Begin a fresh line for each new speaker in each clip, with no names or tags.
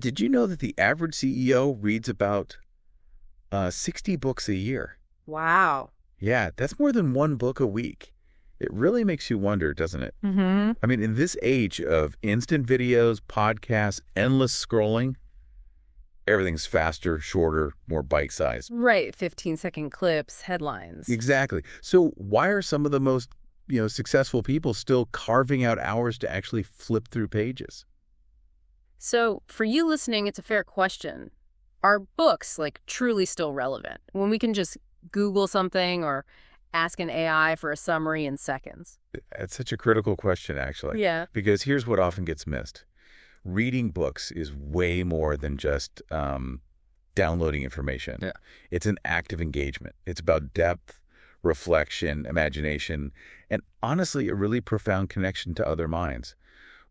did you know that the average CEO reads about 60 books a year?
Wow.
Yeah, that's more than one book a week. It really makes you wonder, doesn't it?
Mm-hmm.
I mean, in this age of instant videos, podcasts, endless scrolling, everything's faster, shorter, more bite-sized.
Right. 15-second clips, headlines.
Exactly. So why are some of the most, successful people still carving out hours to actually flip through pages?
So for you listening, it's a fair question. Are books truly still relevant when we can just Google something or ask an AI for a summary in seconds?
That's such a critical question, actually.
Yeah.
Because here's what often gets missed. Reading books is way more than just downloading information.
Yeah.
It's an active engagement. It's about depth, reflection, imagination, and honestly, a really profound connection to other minds.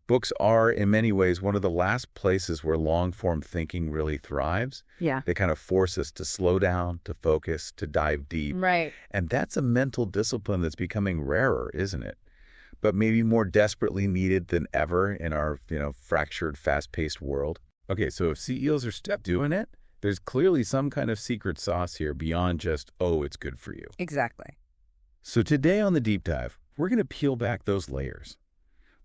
Books are, in many ways, one of the last places where long-form thinking really thrives.
Yeah.
They kind of force us to slow down, to focus, to dive deep.
Right.
And that's a mental discipline that's becoming rarer, isn't it? But maybe more desperately needed than ever in our, fractured, fast-paced world. Okay, so if CEOs are still doing it, there's clearly some kind of secret sauce here beyond just, oh, it's good for you.
Exactly.
So today on the Deep Dive, we're going to peel back those layers.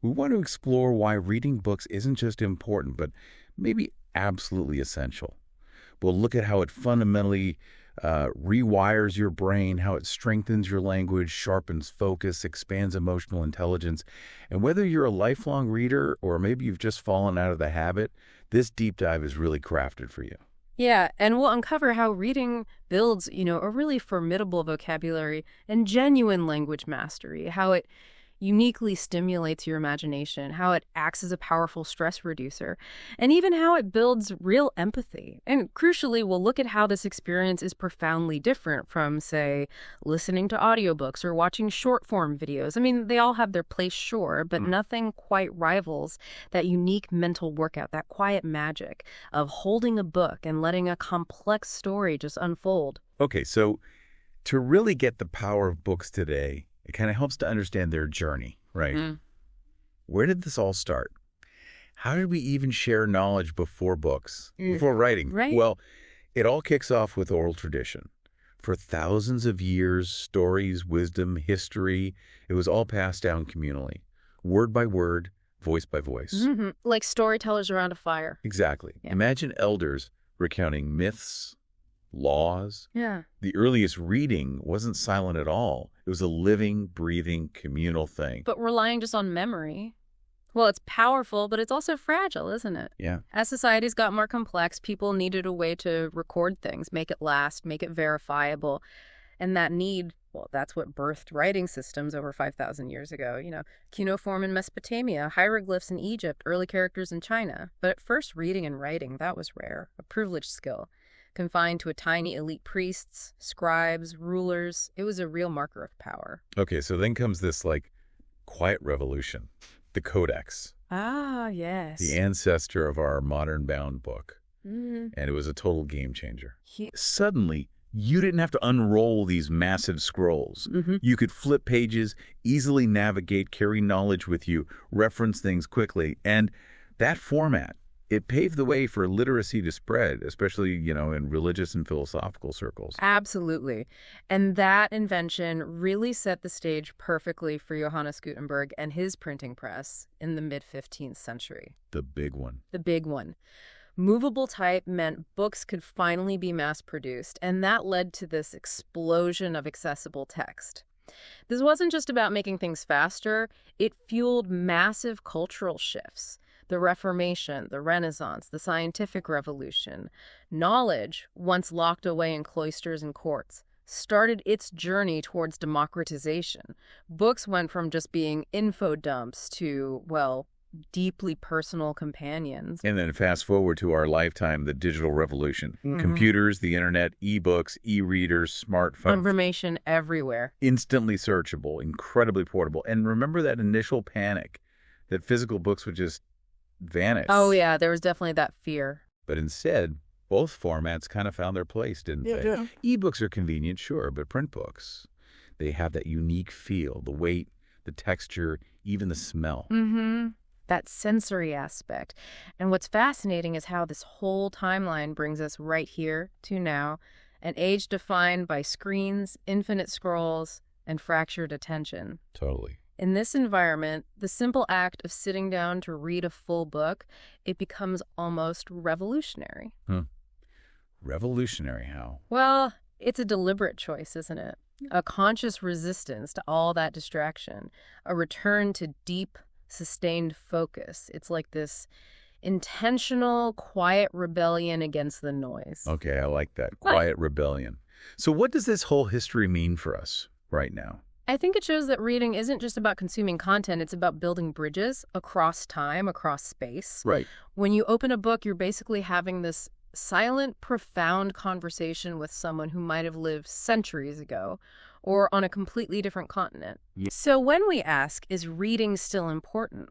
We want to explore why reading books isn't just important, but maybe absolutely essential. We'll look at how it fundamentally rewires your brain, how it strengthens your language, sharpens focus, expands emotional intelligence. And whether you're a lifelong reader or maybe you've just fallen out of the habit, this deep dive is really crafted for you.
Yeah, and we'll uncover how reading builds, a really formidable vocabulary and genuine language mastery, how it uniquely stimulates your imagination, how it acts as a powerful stress reducer, and even how it builds real empathy. And crucially, we'll look at how this experience is profoundly different from, say, listening to audiobooks or watching short-form videos. I mean, they all have their place, sure, but nothing quite rivals that unique mental workout, that quiet magic of holding a book and letting a complex story just unfold.
Okay, so to really get the power of books today, it kind of helps to understand their journey, right? Where did this all start? How did we even share knowledge before books, before writing?
Right.
Well, it all kicks off with oral tradition. For thousands of years, stories, wisdom, history, it was all passed down communally, word by word, voice by voice.
Like storytellers around a fire.
Exactly.
Yeah.
Imagine elders recounting myths, laws.
Yeah.
The earliest reading wasn't silent at all. It was a living, breathing, communal thing.
But relying just on memory. Well, it's powerful, but it's also fragile, isn't it?
Yeah.
As societies got more complex, people needed a way to record things, make it last, make it verifiable. And that need, well, that's what birthed writing systems over 5,000 years ago. Cuneiform in Mesopotamia, hieroglyphs in Egypt, early characters in China. But at first, reading and writing, that was rare, a privileged skill. Confined to a tiny elite priests, scribes, rulers. It was a real marker of power.
Okay, so then comes this, quiet revolution, the Codex,
Ah, yes.
the ancestor of our modern bound book.
Mm.
And it was a total game changer. Suddenly, you didn't have to unroll these massive scrolls. You could flip pages, easily navigate, carry knowledge with you, reference things quickly. And that format, it paved the way for literacy to spread, especially, in religious and philosophical circles.
Absolutely. And that invention really set the stage perfectly for Johannes Gutenberg and his printing press in the mid-15th century.
The big one.
The big one. Movable type meant books could finally be mass-produced, and that led to this explosion of accessible text. This wasn't just about making things faster, it fueled massive cultural shifts. The Reformation, the Renaissance, the scientific revolution. Knowledge, once locked away in cloisters and courts, started its journey towards democratization. Books went from just being info dumps to, well, deeply personal companions.
And then fast forward to our lifetime, the digital revolution. Computers, the internet, e-books, e-readers, smartphones.
Information everywhere.
Instantly searchable, incredibly portable. And remember that initial panic that physical books would just vanish.
Oh, yeah, there was definitely that fear.
But instead, both formats kind of found their place, didn't they?
Yeah.
E-books are convenient, sure, but print books, they have that unique feel, the weight, the texture, even the smell.
that sensory aspect. And what's fascinating is how this whole timeline brings us right here to now, an age defined by screens, infinite scrolls, and fractured attention.
Totally.
In this environment, the simple act of sitting down to read a full book, it becomes almost revolutionary.
Revolutionary how?
Well, it's a deliberate choice, isn't it? A conscious resistance to all that distraction, a return to deep, sustained focus. It's like this intentional, quiet rebellion against the noise.
Okay, I like that. Quiet rebellion. So what does this whole history mean for us right now?
I think it shows that reading isn't just about consuming content, it's about building bridges across time, across space.
Right.
When you open a book, you're basically having this silent, profound conversation with someone who might have lived centuries ago or on a completely different continent.
Yeah.
So when we ask, is reading still important?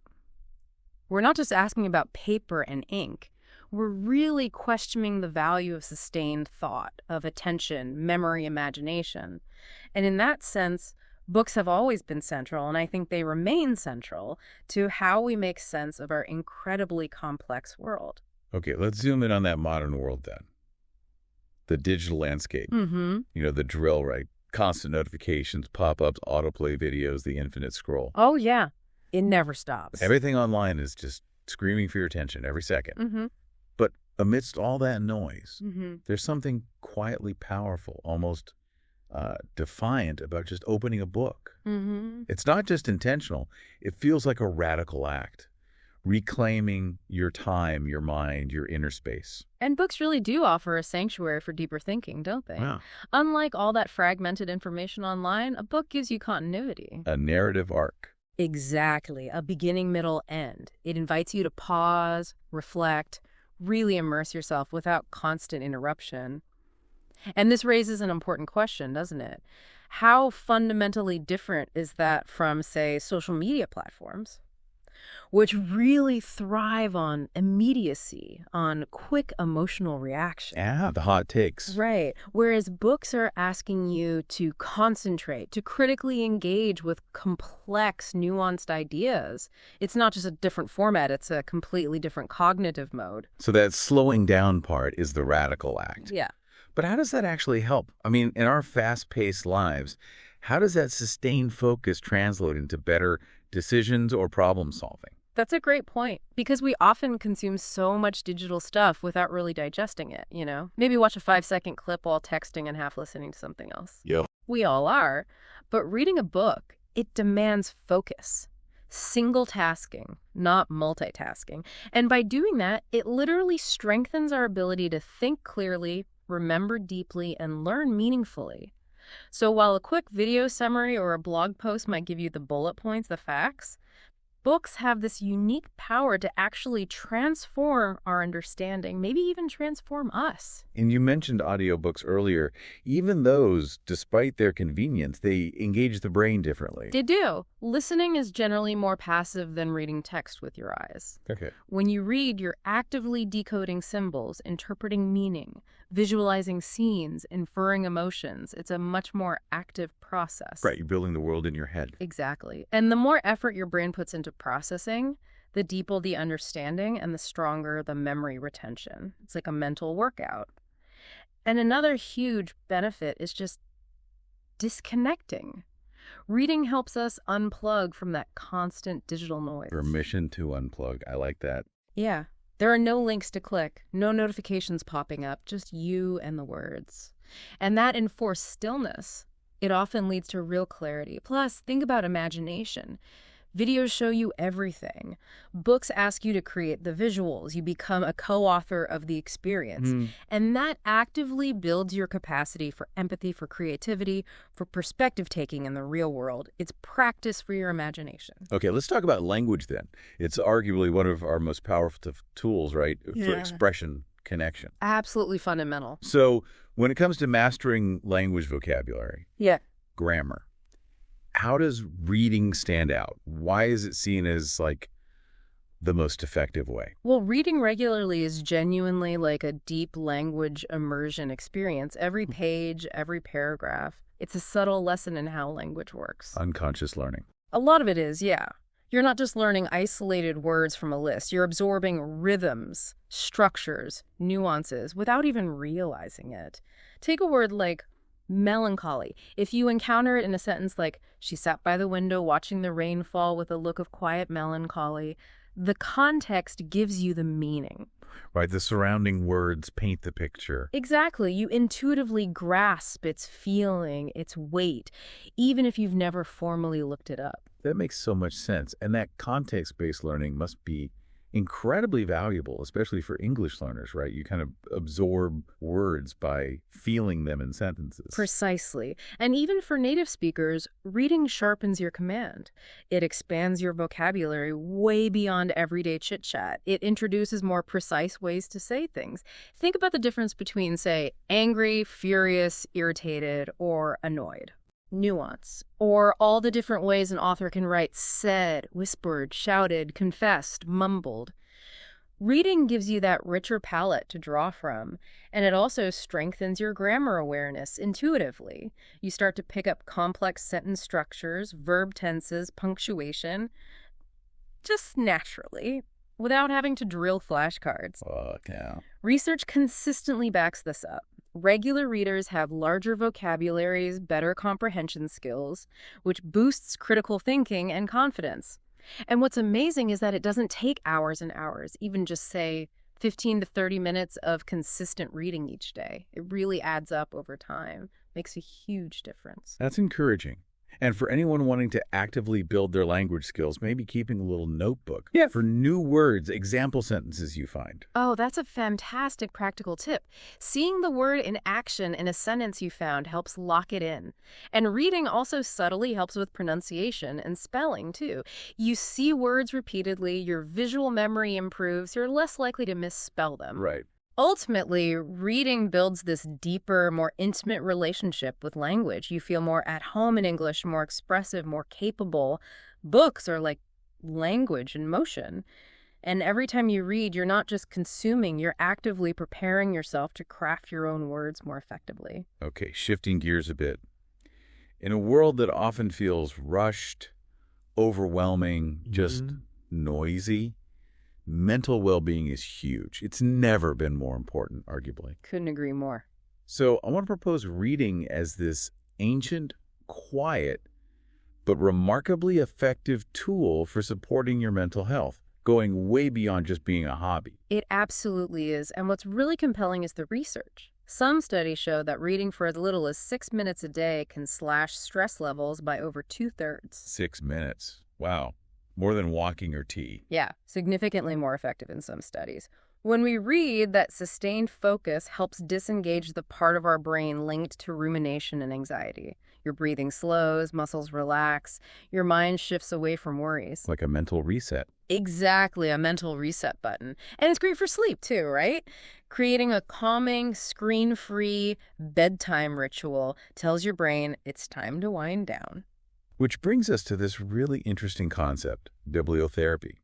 We're not just asking about paper and ink. We're really questioning the value of sustained thought, of attention, memory, imagination. And in that sense, books have always been central, and I think they remain central to how we make sense of our incredibly complex world.
Okay, let's zoom in on that modern world then. The digital landscape. You know, the drill, right? Constant notifications, pop-ups, autoplay videos, the infinite scroll.
Oh, yeah. It never stops.
Everything online is just screaming for your attention every second. But amidst all that noise, there's something quietly powerful, almost defiant about just opening a book. It's not just intentional. It feels like a radical act, reclaiming your time, your mind, your inner space.
And books really do offer a sanctuary for deeper thinking, don't they?
Wow.
Unlike all that fragmented information online, a book gives you continuity.
A narrative arc.
Exactly. A beginning, middle, end. It invites you to pause, reflect, really immerse yourself without constant interruption. And this raises an important question, doesn't it? How fundamentally different is that from, say, social media platforms, which really thrive on immediacy, on quick emotional reaction?
Yeah, the hot takes.
Right. Whereas books are asking you to concentrate, to critically engage with complex, nuanced ideas. It's not just a different format, it's a completely different cognitive mode.
So that slowing down part is the radical act.
Yeah.
But how does that actually help? I mean, in our fast-paced lives, how does that sustained focus translate into better decisions or problem solving?
That's a great point, because we often consume so much digital stuff without really digesting it, Maybe watch a 5-second clip while texting and half listening to something else.
Yep.
We all are. But reading a book, it demands focus. Single tasking, not multitasking. And by doing that, it literally strengthens our ability to think clearly, remember deeply, and learn meaningfully. So while a quick video summary or a blog post might give you the bullet points, the facts, books have this unique power to actually transform our understanding, maybe even transform us.
And you mentioned audiobooks earlier. Even those, despite their convenience, they engage the brain differently.
They do. Listening is generally more passive than reading text with your eyes.
Okay.
When you read, you're actively decoding symbols, interpreting meaning, visualizing scenes, inferring emotions. It's a much more active process.
Right, you're building the world in your head.
Exactly. And the more effort your brain puts into processing, the deeper the understanding and the stronger the memory retention. It's like a mental workout. And another huge benefit is just disconnecting. Reading helps us unplug from that constant digital noise.
Permission to unplug. I like that.
Yeah. There are no links to click, no notifications popping up, just you and the words. And that enforced stillness, it often leads to real clarity. Plus, think about imagination. Videos show you everything. Books ask you to create the visuals. You become a co-author of the experience. And that actively builds your capacity for empathy, for creativity, for perspective taking in the real world. It's practice for your imagination.
Okay, let's talk about language then. It's arguably one of our most powerful tools, right, for expression, connection.
Absolutely fundamental.
So when it comes to mastering language vocabulary, grammar, how does reading stand out? Why is it seen as, like, the most effective way?
Well, reading regularly is genuinely like a deep language immersion experience. Every page, every paragraph, it's a subtle lesson in how language works.
Unconscious learning.
A lot of it is, yeah. You're not just learning isolated words from a list. You're absorbing rhythms, structures, nuances without even realizing it. Take a word like melancholy. If you encounter it in a sentence like, she sat by the window watching the rain fall with a look of quiet melancholy, the context gives you the meaning.
Right, the surrounding words paint the picture.
Exactly. You intuitively grasp its feeling, its weight, even if you've never formally looked it up.
That makes so much sense. And that context-based learning must be incredibly valuable, especially for English learners, right? You kind of absorb words by feeling them in sentences.
Precisely. And even for native speakers, reading sharpens your command. It expands your vocabulary way beyond everyday chit-chat. It introduces more precise ways to say things. Think about the difference between, say, angry, furious, irritated, or annoyed. Nuance, or all the different ways an author can write said, whispered, shouted, confessed, mumbled. Reading gives you that richer palette to draw from, and it also strengthens your grammar awareness intuitively. You start to pick up complex sentence structures, verb tenses, punctuation, just naturally, without having to drill flashcards.
Fuck yeah.
Research consistently backs this up. Regular readers have larger vocabularies, better comprehension skills, which boosts critical thinking and confidence. And what's amazing is that it doesn't take hours and hours, even just, say, 15 to 30 minutes of consistent reading each day. It really adds up over time. Makes a huge difference.
That's encouraging. And for anyone wanting to actively build their language skills, maybe keeping a little notebook for new words, example sentences you find.
Oh, that's a fantastic practical tip. Seeing the word in action in a sentence you found helps lock it in. And reading also subtly helps with pronunciation and spelling, too. You see words repeatedly, your visual memory improves, you're less likely to misspell them.
Right.
Ultimately, reading builds this deeper, more intimate relationship with language. You feel more at home in English, more expressive, more capable. Books are like language in motion. And every time you read, you're not just consuming, you're actively preparing yourself to craft your own words more effectively.
Okay, shifting gears a bit. In a world that often feels rushed, overwhelming, just noisy, mental well-being is huge. It's never been more important, arguably.
Couldn't agree more.
So I want to propose reading as this ancient, quiet, but remarkably effective tool for supporting your mental health, going way beyond just being a hobby.
It absolutely is. And what's really compelling is the research. Some studies show that reading for as little as 6 minutes a day can slash stress levels by over 2/3.
6 minutes. Wow. More than walking or tea.
Yeah, significantly more effective in some studies. When we read, that sustained focus helps disengage the part of our brain linked to rumination and anxiety. Your breathing slows, muscles relax, your mind shifts away from worries.
Like a mental reset.
Exactly, a mental reset button. And it's great for sleep too, right? Creating a calming, screen-free bedtime ritual tells your brain it's time to wind down.
Which brings us to this really interesting concept, bibliotherapy.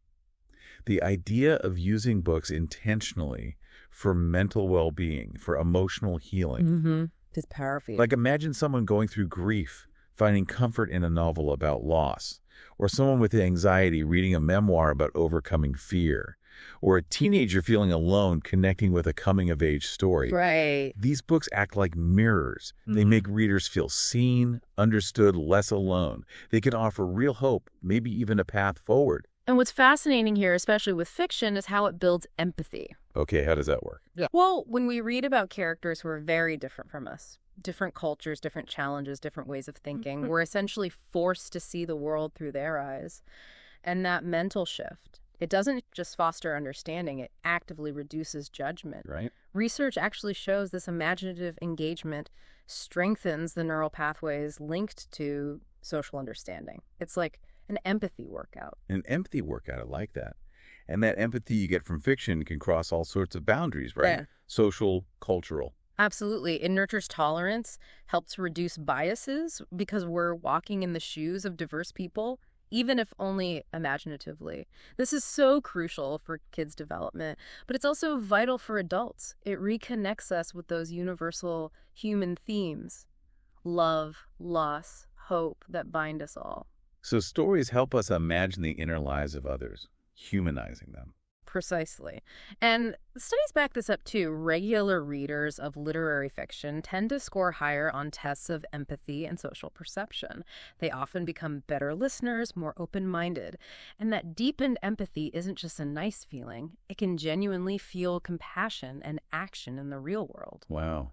The idea of using books intentionally for mental well-being, for emotional healing.
It's powerful.
Like imagine someone going through grief, finding comfort in a novel about loss, or someone with anxiety reading a memoir about overcoming fear, or a teenager feeling alone connecting with a coming-of-age story.
Right.
These books act like mirrors. They make readers feel seen, understood, less alone. They can offer real hope, maybe even a path forward.
And what's fascinating here, especially with fiction, is how it builds empathy.
Okay, how does that work?
Well, when we read about characters who are very different from us, different cultures, different challenges, different ways of thinking, we're essentially forced to see the world through their eyes. And that mental shift, it doesn't just foster understanding, it actively reduces judgment.
Right.
Research actually shows this imaginative engagement strengthens the neural pathways linked to social understanding. It's like an empathy workout.
An empathy workout, I like that. And that empathy you get from fiction can cross all sorts of boundaries, right?
Yeah.
Social, cultural.
Absolutely. It nurtures tolerance, helps reduce biases because we're walking in the shoes of diverse people, even if only imaginatively. This is so crucial for kids' development, but it's also vital for adults. It reconnects us with those universal human themes: love, loss, hope that bind us all.
So stories help us imagine the inner lives of others, humanizing them.
Precisely. And studies back this up too. Regular readers of literary fiction tend to score higher on tests of empathy and social perception. They often become better listeners, more open-minded. And that deepened empathy isn't just a nice feeling. It can genuinely fuel compassion and action in the real world.
Wow.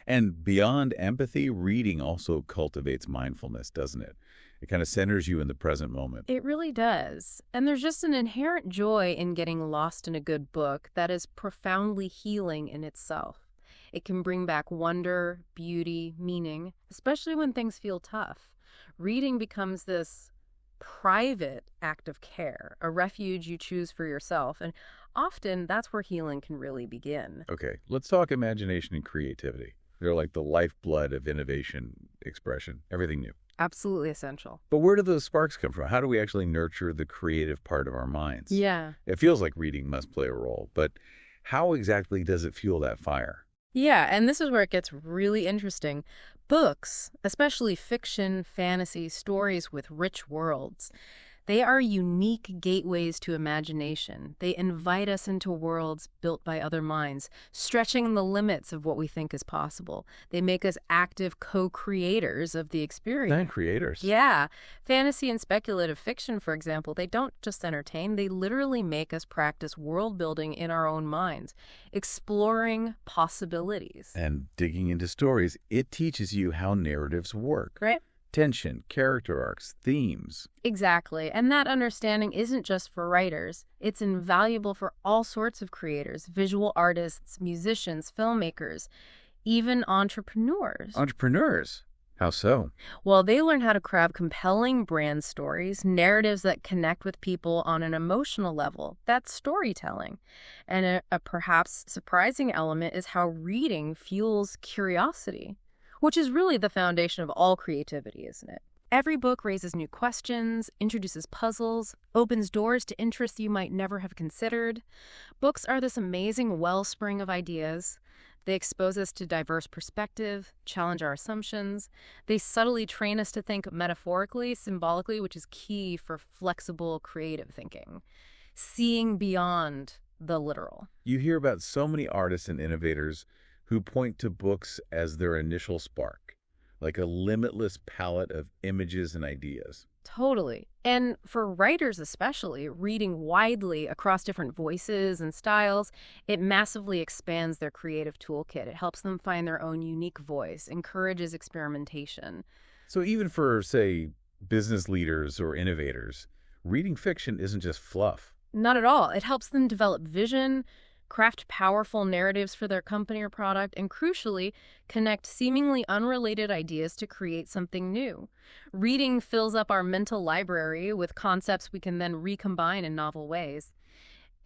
And beyond empathy, reading also cultivates mindfulness, doesn't it? It kind of centers you in the present moment.
It really does. And there's just an inherent joy in getting lost in a good book that is profoundly healing in itself. It can bring back wonder, beauty, meaning, especially when things feel tough. Reading becomes this private act of care, a refuge you choose for yourself, and often that's where healing can really begin.
Okay, let's talk imagination and creativity. They're like the lifeblood of innovation, expression, everything new.
Absolutely essential.
But where do those sparks come from? How do we actually nurture the creative part of our minds?
Yeah.
It feels like reading must play a role, but how exactly does it fuel that fire?
Yeah, and this is where it gets really interesting. Books, especially fiction, fantasy, stories with rich worlds, they are unique gateways to imagination. They invite us into worlds built by other minds, stretching the limits of what we think is possible. They make us active co-creators of the experience.
And creators.
Yeah. Fantasy and speculative fiction, for example, they don't just entertain, they literally make us practice world building in our own minds, exploring possibilities.
And digging into stories, it teaches you how narratives work.
Right?
Tension, character arcs, themes.
Exactly. And that understanding isn't just for writers. It's invaluable for all sorts of creators, visual artists, musicians, filmmakers, even entrepreneurs.
Entrepreneurs. How so?
Well, they learn how to craft compelling brand stories, narratives that connect with people on an emotional level. That's storytelling. And a perhaps surprising element is how reading fuels curiosity, which is really the foundation of all creativity, isn't it? Every book raises new questions, introduces puzzles, opens doors to interests you might never have considered. Books are this amazing wellspring of ideas. They expose us to diverse perspective, challenge our assumptions. They subtly train us to think metaphorically, symbolically, which is key for flexible, creative thinking. Seeing beyond the literal.
You hear about so many artists and innovators who point to books as their initial spark, like a limitless palette of images and ideas.
Totally. And for writers especially, reading widely across different voices and styles, it massively expands their creative toolkit. It helps them find their own unique voice, encourages experimentation.
So even for, say, business leaders or innovators, reading fiction isn't just fluff.
Not at all. It helps them develop vision, craft powerful narratives for their company or product, and crucially, connect seemingly unrelated ideas to create something new. Reading fills up our mental library with concepts we can then recombine in novel ways.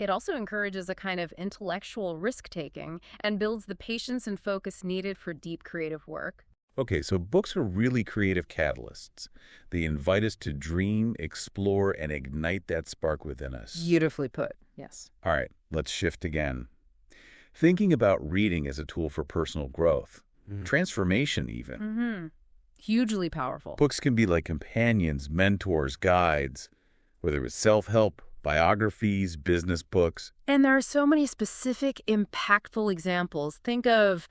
It also encourages a kind of intellectual risk-taking and builds the patience and focus needed for deep creative work.
Okay, so books are really creative catalysts. They invite us to dream, explore, and ignite that spark within us.
Beautifully put. Yes.
All right, let's shift again. Thinking about reading as a tool for personal growth, transformation even.
Mm-hmm. Hugely powerful.
Books can be like companions, mentors, guides, whether it's self-help, biographies, business books.
And there are so many specific, impactful examples. Think of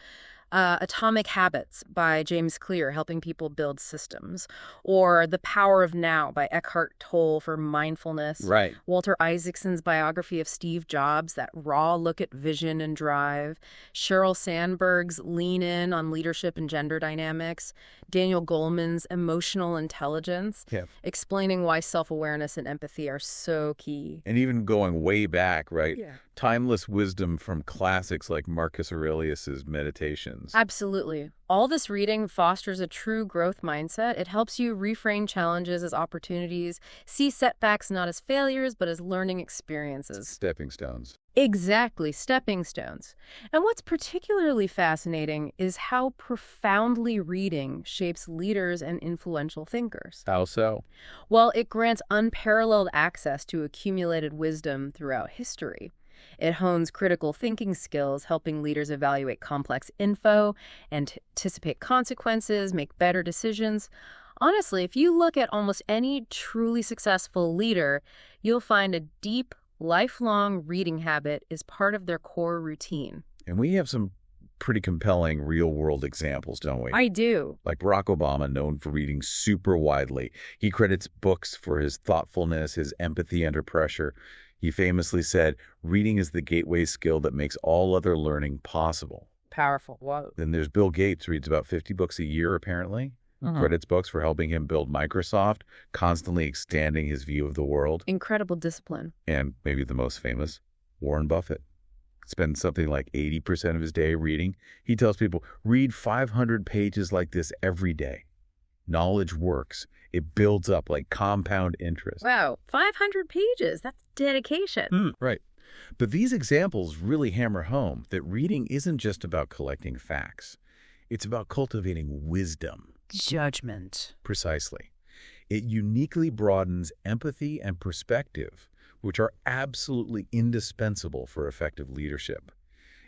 Atomic Habits by James Clear, helping people build systems, or The Power of Now by Eckhart Tolle for mindfulness.
Right.
Walter Isaacson's biography of Steve Jobs, that raw look at vision and drive. Sheryl Sandberg's Lean In on leadership and gender dynamics. Daniel Goleman's Emotional Intelligence, explaining why self-awareness and empathy are so key.
And even going way back, right?
Yeah.
Timeless wisdom from classics like Marcus Aurelius's Meditations.
Absolutely. All this reading fosters a true growth mindset. It helps you reframe challenges as opportunities, see setbacks not as failures, but as learning experiences.
Stepping stones.
Exactly, stepping stones. And what's particularly fascinating is how profoundly reading shapes leaders and influential thinkers.
How so?
Well, it grants unparalleled access to accumulated wisdom throughout history. It hones critical thinking skills, helping leaders evaluate complex info, anticipate consequences, make better decisions. Honestly, if you look at almost any truly successful leader, you'll find a deep, lifelong reading habit is part of their core routine.
And we have some pretty compelling real-world examples, don't we?
I do.
Like Barack Obama, known for reading super widely. He credits books for his thoughtfulness, his empathy under pressure. He famously said, reading is the gateway skill that makes all other learning possible.
Powerful. Whoa.
Then there's Bill Gates, reads about 50 books a year, apparently. Credits books for helping him build Microsoft, constantly expanding his view of the world.
Incredible discipline.
And maybe the most famous, Warren Buffett. Spends something like 80% of his day reading. He tells people, read 500 pages like this every day. Knowledge works. It builds up like compound interest.
Wow, 500 pages. That's dedication.
Right. But these examples really hammer home that reading isn't just about collecting facts. It's about cultivating wisdom.
Judgment.
Precisely. It uniquely broadens empathy and perspective, which are absolutely indispensable for effective leadership.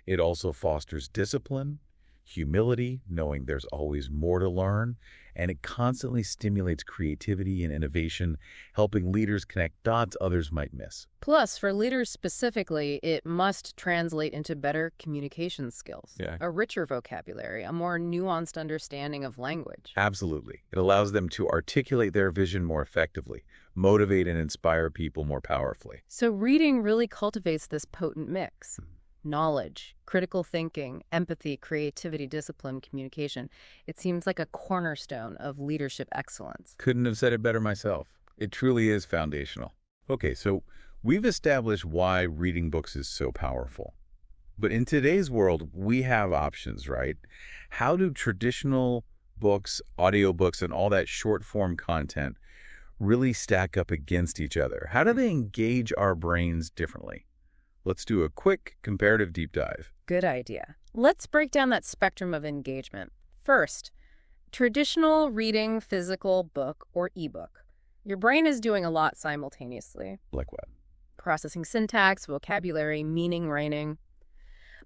It also fosters discipline, humility, knowing there's always more to learn, and it constantly stimulates creativity and innovation, helping leaders connect dots others might miss.
Plus, for leaders specifically, it must translate into better communication skills, a richer vocabulary, a more nuanced understanding of language.
Absolutely. It allows them to articulate their vision more effectively, motivate and inspire people more powerfully.
So reading really cultivates this potent mix. Knowledge, critical thinking, empathy, creativity, discipline, communication. It seems like a cornerstone of leadership excellence.
Couldn't have said it better myself. It truly is foundational. Okay, so we've established why reading books is so powerful. But in today's world, we have options, right? How do traditional books, audiobooks, and all that short-form content really stack up against each other? How do they engage our brains differently? Let's do a quick comparative deep dive.
Good idea. Let's break down that spectrum of engagement. First, traditional reading, physical book or ebook. Your brain is doing a lot simultaneously.
Like what?
Processing syntax, vocabulary, meaning writing,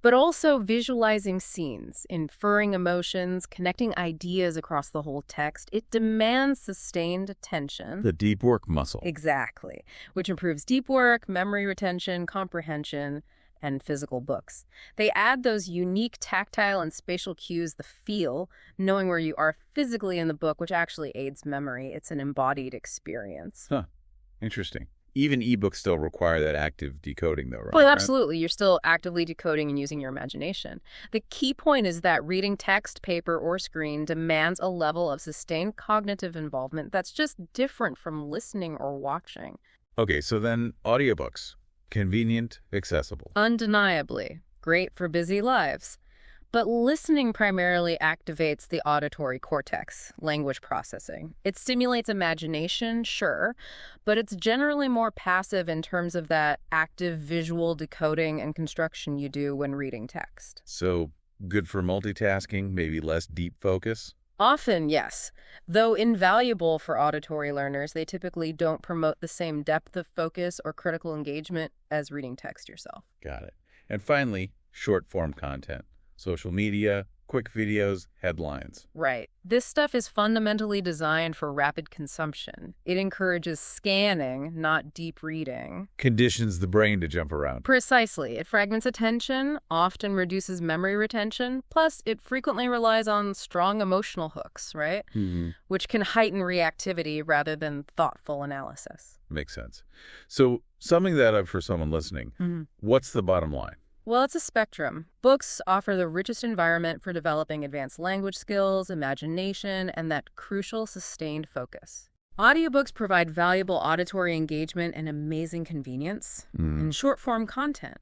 but also visualizing scenes, inferring emotions, connecting ideas across the whole text. It demands sustained attention.
The deep work muscle.
Exactly, which improves deep work, memory retention, comprehension, and physical books. They add those unique tactile and spatial cues, the feel, knowing where you are physically in the book, which actually aids memory. It's an embodied experience.
Huh. Interesting. Even ebooks still require that active decoding, though, right?
Well, absolutely. You're still actively decoding and using your imagination. The key point is that reading text, paper, or screen demands a level of sustained cognitive involvement that's just different from listening or watching.
Okay, so then audiobooks. Convenient, accessible.
Undeniably. Great for busy lives. But listening primarily activates the auditory cortex, language processing. It stimulates imagination, sure, but it's generally more passive in terms of that active visual decoding and construction you do when reading text.
So good for multitasking, maybe less deep focus?
Often, yes. Though invaluable for auditory learners, they typically don't promote the same depth of focus or critical engagement as reading text yourself.
Got it. And finally, short-form content. Social media, quick videos, headlines.
Right. This stuff is fundamentally designed for rapid consumption. It encourages scanning, not deep reading.
Conditions the brain to jump around.
Precisely. It fragments attention, often reduces memory retention, plus it frequently relies on strong emotional hooks, right? Which can heighten reactivity rather than thoughtful analysis.
Makes sense. So summing that up for someone listening, what's the bottom line?
Well, it's a spectrum. Books offer the richest environment for developing advanced language skills, imagination, and that crucial sustained focus. Audiobooks provide valuable auditory engagement and amazing convenience in short-form content.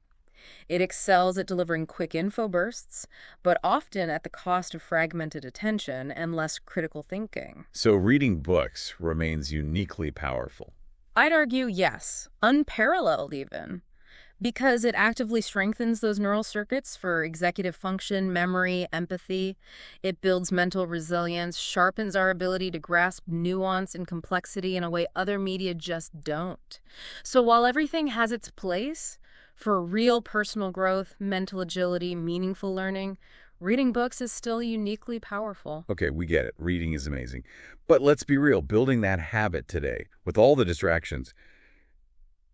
It excels at delivering quick info bursts, but often at the cost of fragmented attention and less critical thinking.
So reading books remains uniquely powerful.
I'd argue yes, unparalleled even. Because it actively strengthens those neural circuits for executive function, memory, empathy. It builds mental resilience, sharpens our ability to grasp nuance and complexity in a way other media just don't. So while everything has its place, for real personal growth, mental agility, meaningful learning, reading books is still uniquely powerful.
Okay, we get it. Reading is amazing. But let's be real, building that habit today, with all the distractions,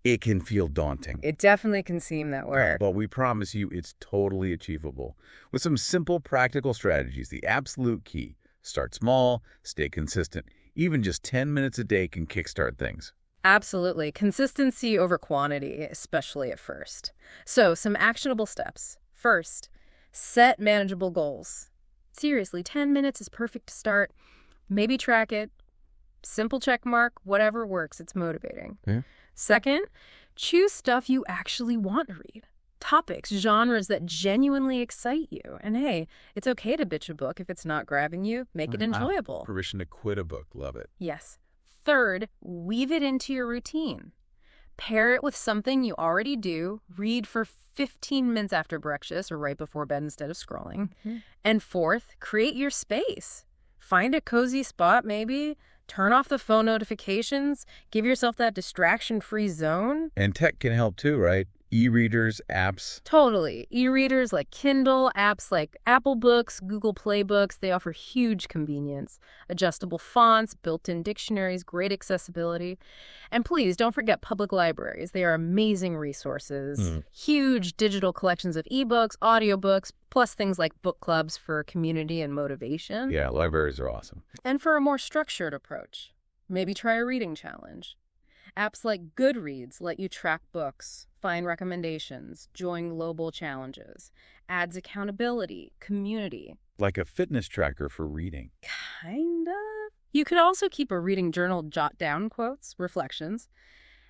it can feel daunting.
It definitely can seem that way.
But we promise you it's totally achievable. With some simple, practical strategies, the absolute key. Start small, stay consistent. Even just 10 minutes a day can kickstart things.
Absolutely. Consistency over quantity, especially at first. So, some actionable steps. First, set manageable goals. Seriously, 10 minutes is perfect to start. Maybe track it. Simple check mark, whatever works. It's motivating.
Yeah.
Second, choose stuff you actually want to read. Topics, genres that genuinely excite you. And hey, it's okay to bitch a book if it's not grabbing you. Make it enjoyable.
Permission to quit a book. Love it.
Yes. Third, weave it into your routine. Pair it with something you already do. Read for 15 minutes after breakfast or right before bed instead of scrolling. And fourth, create your space. Find a cozy spot maybe. Turn off the phone notifications. Give yourself that distraction-free zone.
And tech can help too, right? E-readers, apps.
Totally. E-readers like Kindle, apps like Apple Books, Google Play Books, they offer huge convenience. Adjustable fonts, built-in dictionaries, great accessibility. And please don't forget public libraries. They are amazing resources. Huge digital collections of ebooks, audiobooks, plus things like book clubs for community and motivation.
Yeah, libraries are awesome.
And for a more structured approach, maybe try a reading challenge. Apps like Goodreads let you track books, find recommendations, join global challenges, adds accountability, community.
Like a fitness tracker for reading.
Kind of. You could also keep a reading journal, jot down quotes, reflections,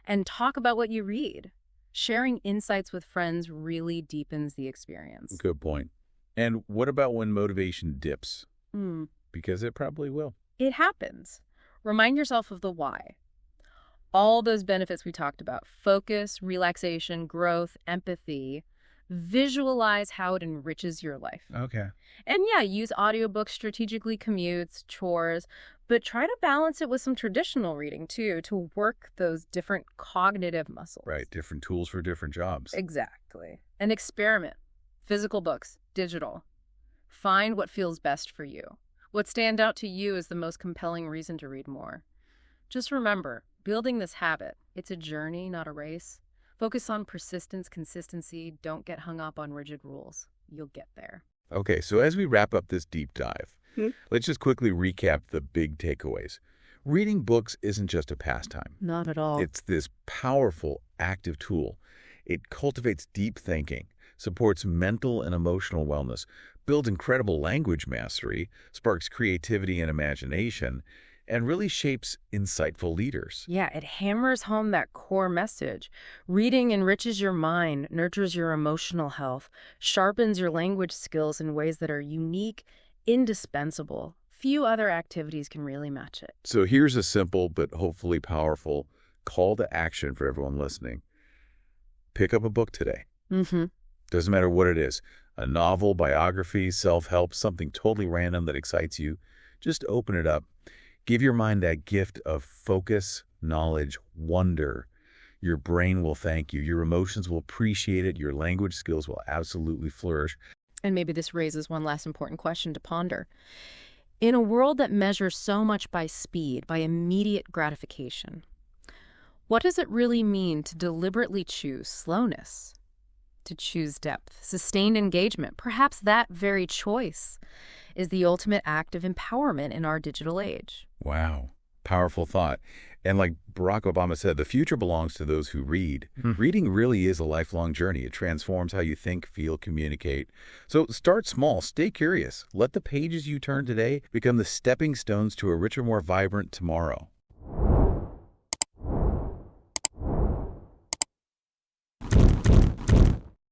and talk about what you read. Sharing insights with friends really deepens the experience.
Good point. And what about when motivation dips?
Mm.
Because it probably will.
It happens. Remind yourself of the why. All those benefits we talked about, focus, relaxation, growth, empathy, visualize how it enriches your life.
Okay.
And yeah, use audiobooks strategically, commutes, chores, but try to balance it with some traditional reading too, to work those different cognitive muscles.
Right, different tools for different jobs.
Exactly. And experiment. Physical books, digital. Find what feels best for you. What stands out to you is the most compelling reason to read more. Just remember, building this habit, it's a journey, not a race. Focus on persistence, consistency. Don't get hung up on rigid rules. You'll get there.
Okay, so as we wrap up this deep dive, let's just quickly recap the big takeaways. Reading books isn't just a pastime.
Not at all.
It's this powerful, active tool. It cultivates deep thinking, supports mental and emotional wellness, builds incredible language mastery, sparks creativity and imagination, and really shapes insightful leaders.
Yeah, it hammers home that core message. Reading enriches your mind, nurtures your emotional health, sharpens your language skills in ways that are unique, indispensable. Few other activities can really match it.
So here's a simple but hopefully powerful call to action for everyone listening. Pick up a book today. Doesn't matter what it is. A novel, biography, self-help, something totally random that excites you. Just open it up. Give your mind that gift of focus, knowledge, wonder. Your brain will thank you. Your emotions will appreciate it. Your language skills will absolutely flourish.
And maybe this raises one last important question to ponder. In a world that measures so much by speed, by immediate gratification, what does it really mean to deliberately choose slowness, to choose depth, sustained engagement? Perhaps that very choice is the ultimate act of empowerment in our digital age.
Wow. Powerful thought. And like Barack Obama said, the future belongs to those who read. Reading really is a lifelong journey. It transforms how you think, feel, communicate. So start small. Stay curious. Let the pages you turn today become the stepping stones to a richer, more vibrant tomorrow.